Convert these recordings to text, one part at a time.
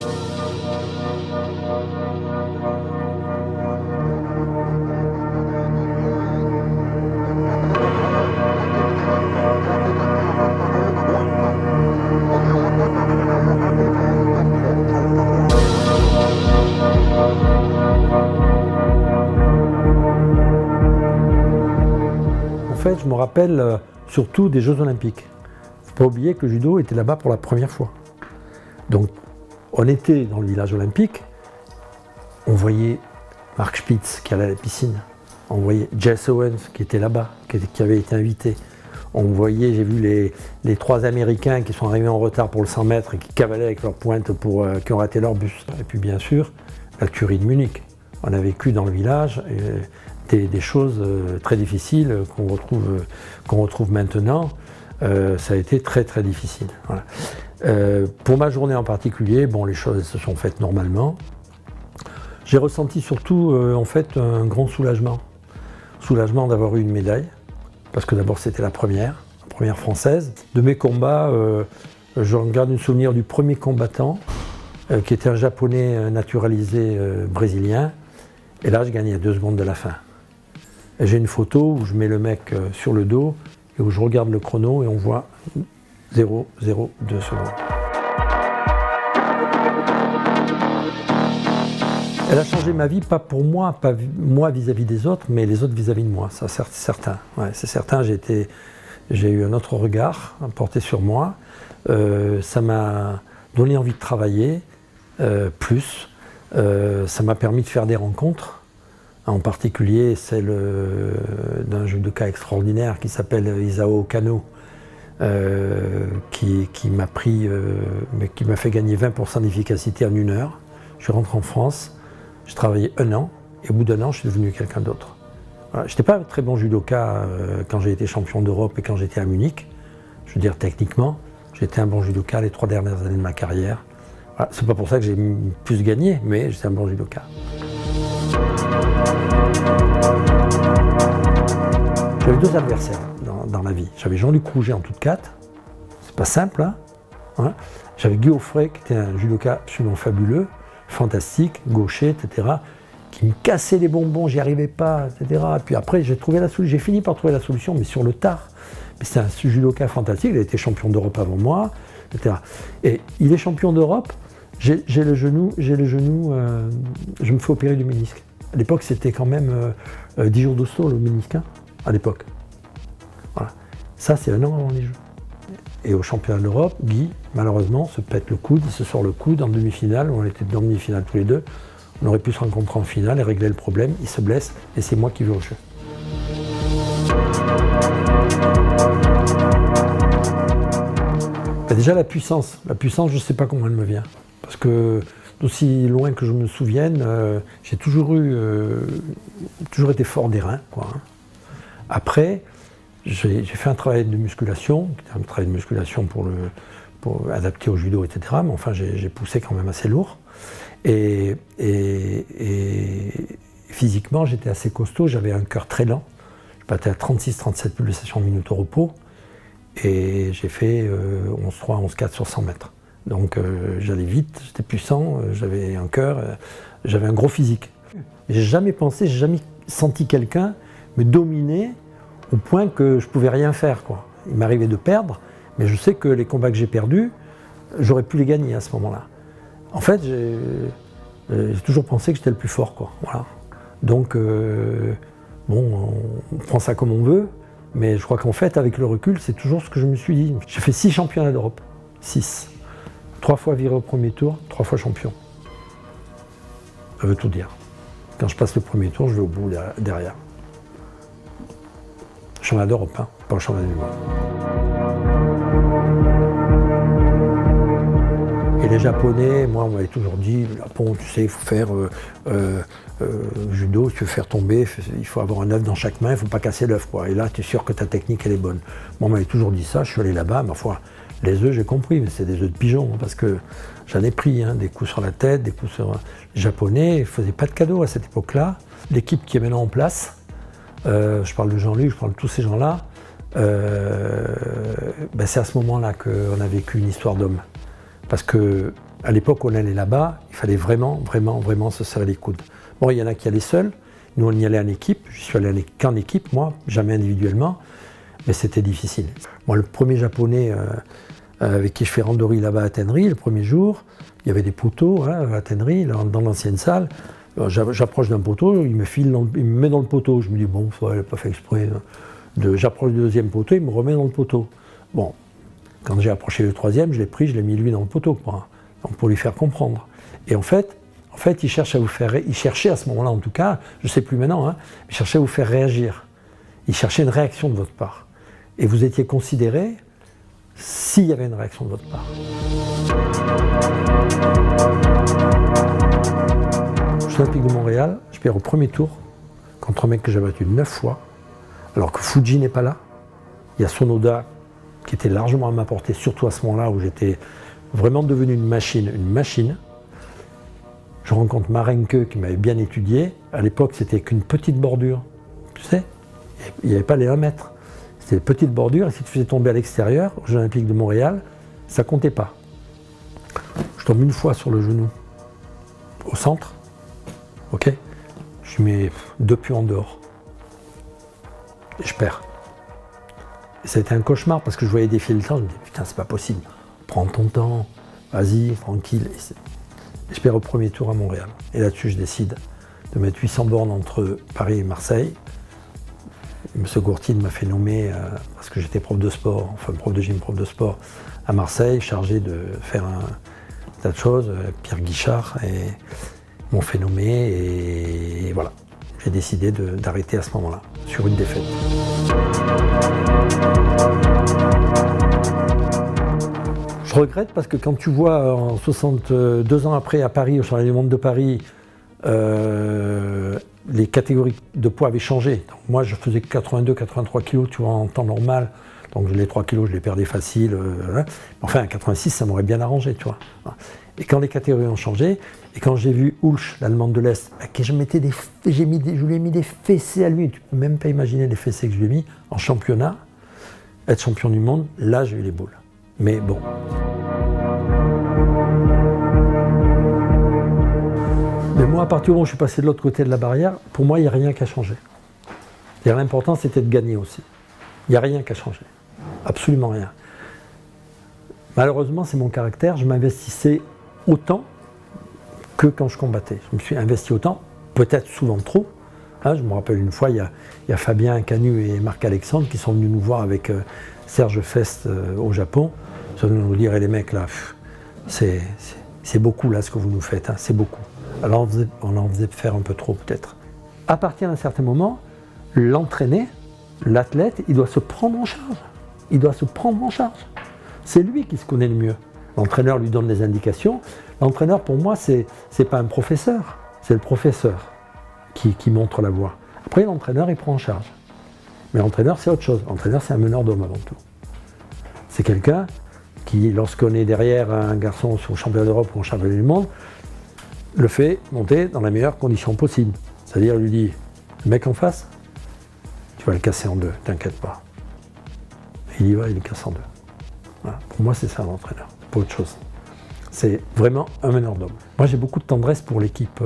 En fait, je me rappelle surtout des Jeux Olympiques. Il ne faut pas oublier que le judo était là-bas pour la première fois. Donc, on était dans le village olympique, on voyait Mark Spitz qui allait à la piscine, on voyait Jess Owens qui était là-bas, qui avait été invité. On voyait, j'ai vu les 3 Américains qui sont arrivés en retard pour le 100 mètres et qui cavalaient avec leur pointe qui ont raté leur bus. Et puis bien sûr, la tuerie de Munich. On a vécu dans le village des choses très difficiles qu'on retrouve maintenant. Ça a été très très difficile. Voilà. Pour ma journée en particulier, bon, les choses se sont faites normalement. J'ai ressenti surtout en fait un grand soulagement. Soulagement d'avoir eu une médaille, parce que d'abord c'était la première française. De mes combats, je garde un souvenir du premier combattant, qui était un japonais naturalisé brésilien. Et là, je gagnais à 2 secondes de la fin. Et j'ai une photo où je mets le mec sur le dos et où je regarde le chrono et on voit 0,02 secondes. Elle a changé ma vie, pas pour moi, pas moi vis-à-vis des autres, mais les autres vis-à-vis de moi, ça c'est certain. Ouais, c'est certain, j'ai eu un autre regard porté sur moi. Ça m'a donné envie de travailler plus. Ça m'a permis de faire des rencontres. En particulier celle d'un judoka extraordinaire qui s'appelle Isao Kano, qui m'a fait gagner 20% d'efficacité en 1 heure. Je suis rentré en France, j'ai travaillé 1 an, et au bout d'1 an, je suis devenu quelqu'un d'autre. Voilà. Je n'étais pas un très bon judoka quand j'ai été champion d'Europe et quand j'étais à Munich. Je veux dire, techniquement, j'étais un bon judoka les 3 dernières années de ma carrière. Voilà. C'est pas pour ça que j'ai plus gagné, mais j'étais un bon judoka. J'avais 2 adversaires dans la vie. J'avais Jean-Luc Rouget en toute 4, c'est pas simple, hein. J'avais Guy Offray qui était un judoka absolument fabuleux, fantastique, gaucher, etc., qui me cassait les bonbons, j'y arrivais pas, etc. Et puis après, j'ai fini par trouver la solution, mais sur le tard. Mais c'est un judoka fantastique, il a été champion d'Europe avant moi, etc. Et il est champion d'Europe, j'ai le genou, je me fais opérer du ménisque. À l'époque, c'était quand même 10 jours d'hosto, le ménisque, hein, à l'époque. Voilà. Ça, c'est 1 an avant les Jeux. Et au championnat d'Europe, Guy, malheureusement, se pète le coude, il se sort le coude en demi-finale, on était en demi-finale tous les deux. On aurait pu se rencontrer en finale et régler le problème, il se blesse, et c'est moi qui vais au jeu. Ben déjà la puissance, je ne sais pas comment elle me vient. Parce que d'aussi loin que je me souvienne, j'ai toujours été fort des reins, quoi, hein. Après, j'ai fait un travail de musculation, qui était un travail de musculation pour adapter au judo, etc. Mais enfin, j'ai poussé quand même assez lourd. Et physiquement, j'étais assez costaud, j'avais un cœur très lent. Je battais à 36-37 pulsations minutes au repos. Et j'ai fait 11,3, 11,4 sur 100 mètres. Donc j'allais vite, j'étais puissant, j'avais un cœur, j'avais un gros physique. J'ai jamais senti quelqu'un me dominer au point que je pouvais rien faire, quoi. Il m'arrivait de perdre, mais je sais que les combats que j'ai perdus, j'aurais pu les gagner à ce moment-là. En fait, j'ai toujours pensé que j'étais le plus fort, quoi. Voilà. Donc, bon, on prend ça comme on veut, mais je crois qu'en fait, avec le recul, c'est toujours ce que je me suis dit. J'ai fait 6 championnats d'Europe. 6. 3 fois viré au premier tour, 3 fois champion. Ça veut tout dire. Quand je passe le premier tour, je vais au bout derrière. Championnat d'Europe, hein, pas le championnat du monde. Et les Japonais, moi, on m'avait toujours dit, le Japon, tu sais, il faut faire judo, si tu veux faire tomber, il faut avoir un œuf dans chaque main, il ne faut pas casser l'œuf, quoi. Et là, tu es sûr que ta technique, elle est bonne. Moi, on m'avait toujours dit ça, je suis allé là-bas, ma foi, les œufs, j'ai compris, mais c'est des œufs de pigeon, parce que j'en ai pris, hein, des coups sur la tête, des coups sur... Les Japonais, ils ne faisaient pas de cadeaux à cette époque-là. L'équipe qui est maintenant en place, je parle de Jean-Luc, je parle de tous ces gens-là, ben c'est à ce moment-là qu'on a vécu une histoire d'homme. Parce que À l'époque, on allait là-bas, il fallait vraiment se serrer les coudes. Bon, il y en a qui allaient seuls, nous on y allait en équipe, je suis allé qu'en équipe, moi, jamais individuellement, mais c'était difficile. Moi, le premier japonais avec qui je fais randonnée là-bas à Tenri, le premier jour, il y avait des poteaux à Tenri, dans l'ancienne salle. J'approche d'un poteau, il me met dans le poteau. Je me dis, bon, il n'a pas fait exprès. J'approche du deuxième poteau, il me remet dans le poteau. Bon, quand j'ai approché le troisième, je l'ai pris, je l'ai mis lui dans le poteau, quoi. Donc pour lui faire comprendre. Et en fait, il cherchait à ce moment-là, en tout cas, je ne sais plus maintenant, il cherchait à vous faire réagir. Il cherchait une réaction de votre part. Et vous étiez considéré s'il y avait une réaction de votre part. Jeux Olympiques de Montréal, je perds au premier tour contre un mec que j'ai battu 9 fois, alors que Fuji n'est pas là. Il y a Sonoda qui était largement à ma portée, surtout à ce moment-là où j'étais vraiment devenu une machine. Je rencontre Marenke qui m'avait bien étudié. À l'époque, c'était qu'une petite bordure, tu sais, il n'y avait pas les 1 mètre. C'était une petite bordure, et si tu faisais tomber à l'extérieur, aux Jeux Olympiques de Montréal, ça comptait pas. Je tombe une fois sur le genou, au centre, ok, je mets 2 pieds en dehors, et je perds. Et ça a été un cauchemar, parce que je voyais défiler le temps, je me dis, putain, c'est pas possible, prends ton temps, vas-y, tranquille. Et je perds au premier tour à Montréal. Et là-dessus, je décide de mettre 800 bornes entre Paris et Marseille. M. Gourtine m'a fait nommer, parce que j'étais prof de sport, enfin prof de gym, prof de sport, à Marseille, chargé de faire un tas de choses, Pierre Guichard, et m'ont fait nommer, et voilà. J'ai décidé d'arrêter à ce moment-là, sur une défaite. Je regrette parce que quand tu vois, en 62 ans après, à Paris, au Championnat du monde de Paris, les catégories de poids avaient changé. Donc moi, je faisais 82-83 kg, tu vois, en temps normal. Donc les 3 kg, je les perdais facile. Enfin, à 86, ça m'aurait bien arrangé, tu vois. Et quand les catégories ont changé, et quand j'ai vu Hulsch, l'Allemande de l'Est, que je lui ai mis des fessées à lui, tu peux même pas imaginer les fessées que je lui ai mis en championnat, être champion du monde, là, j'ai eu les boules. Mais bon. Mais moi, à partir du moment où je suis passé de l'autre côté de la barrière, pour moi, il n'y a rien qui a changé. Et l'important, c'était de gagner aussi. Il n'y a rien qui a changé. Absolument rien. Malheureusement, c'est mon caractère. Je m'investissais autant que quand je combattais. Je me suis investi autant, peut-être souvent trop. Je me rappelle une fois, il y a Fabien Canu et Marc Alexandre qui sont venus nous voir avec Serge Fest au Japon. Ils sont venus nous dire, les mecs, là, c'est beaucoup là ce que vous nous faites, c'est beaucoup. Alors on en faisait faire un peu trop peut-être. À partir d'un certain moment, l'entraîné, l'athlète, il doit se prendre en charge. Il doit se prendre en charge. C'est lui qui se connaît le mieux. L'entraîneur lui donne des indications. L'entraîneur, pour moi, c'est pas un professeur, c'est le professeur qui montre la voie. Après, l'entraîneur, il prend en charge. Mais l'entraîneur, c'est autre chose. L'entraîneur, c'est un meneur d'hommes avant tout. C'est quelqu'un qui, lorsqu'on est derrière un garçon sur le championnat d'Europe ou au championnat du monde, le fait monter dans les meilleures conditions possibles. C'est-à-dire, il lui dit, le mec en face, tu vas le casser en deux, t'inquiète pas. Et il y va, il le casse en deux. Voilà. Pour moi, c'est ça l'entraîneur, pas autre chose. C'est vraiment un meneur d'hommes. Moi, j'ai beaucoup de tendresse pour l'équipe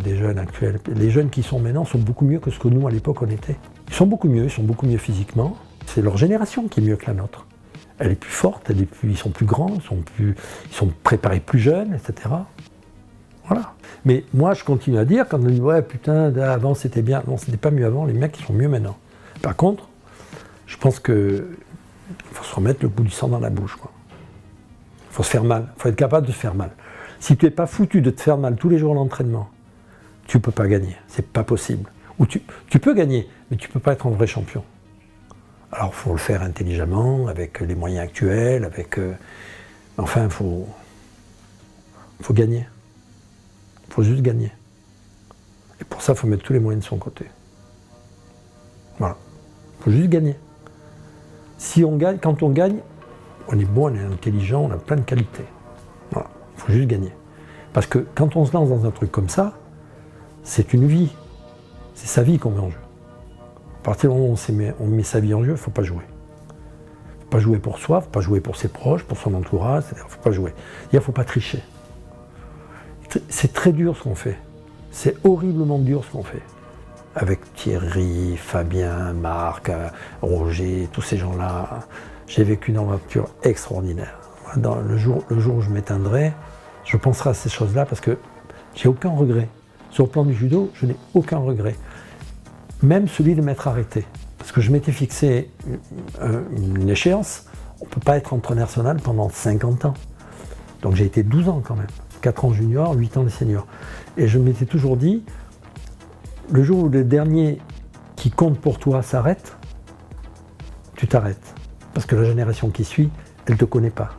des jeunes actuels. Les jeunes qui sont maintenant sont beaucoup mieux que ce que nous, à l'époque, on était. Ils sont beaucoup mieux physiquement. C'est leur génération qui est mieux que la nôtre. Elle est plus forte, ils sont plus grands, ils sont préparés plus jeunes, etc. Voilà. Mais moi, je continue à dire, quand on dit « ouais, putain, avant c'était bien », non, c'était pas mieux avant, les mecs, ils sont mieux maintenant. Par contre, je pense qu'il faut se remettre le bout du sang dans la bouche, quoi. Il faut se faire mal, il faut être capable de se faire mal. Si tu n'es pas foutu de te faire mal tous les jours à l'entraînement, tu ne peux pas gagner, c'est pas possible. Ou tu peux gagner, mais tu ne peux pas être un vrai champion. Alors il faut le faire intelligemment, avec les moyens actuels, enfin, il faut gagner. Il faut juste gagner. Et pour ça, il faut mettre tous les moyens de son côté. Voilà. Il faut juste gagner. Si on gagne, quand on gagne, on est bon, on est intelligent, on a plein de qualités. Voilà. Il faut juste gagner. Parce que quand on se lance dans un truc comme ça, c'est une vie. C'est sa vie qu'on met en jeu. À partir du moment où on met sa vie en jeu, il ne faut pas jouer. Il ne faut pas jouer pour soi, il ne faut pas jouer pour ses proches, pour son entourage, il ne faut pas jouer. Il ne faut pas tricher. c'est très dur ce qu'on fait. C'est horriblement dur ce qu'on fait. Avec Thierry, Fabien, Marc, Roger, tous ces gens-là, j'ai vécu une aventure extraordinaire. Le jour où je m'éteindrai, je penserai à ces choses-là parce que j'ai aucun regret. Sur le plan du judo, je n'ai aucun regret. Même celui de m'être arrêté. Parce que je m'étais fixé une échéance. On ne peut pas être entraîneur national pendant 50 ans. Donc j'ai été 12 ans quand même. 4 ans junior, 8 ans de senior. Et je m'étais toujours dit, le jour où le dernier qui compte pour toi s'arrête, tu t'arrêtes. Parce que la génération qui suit, elle ne te connaît pas.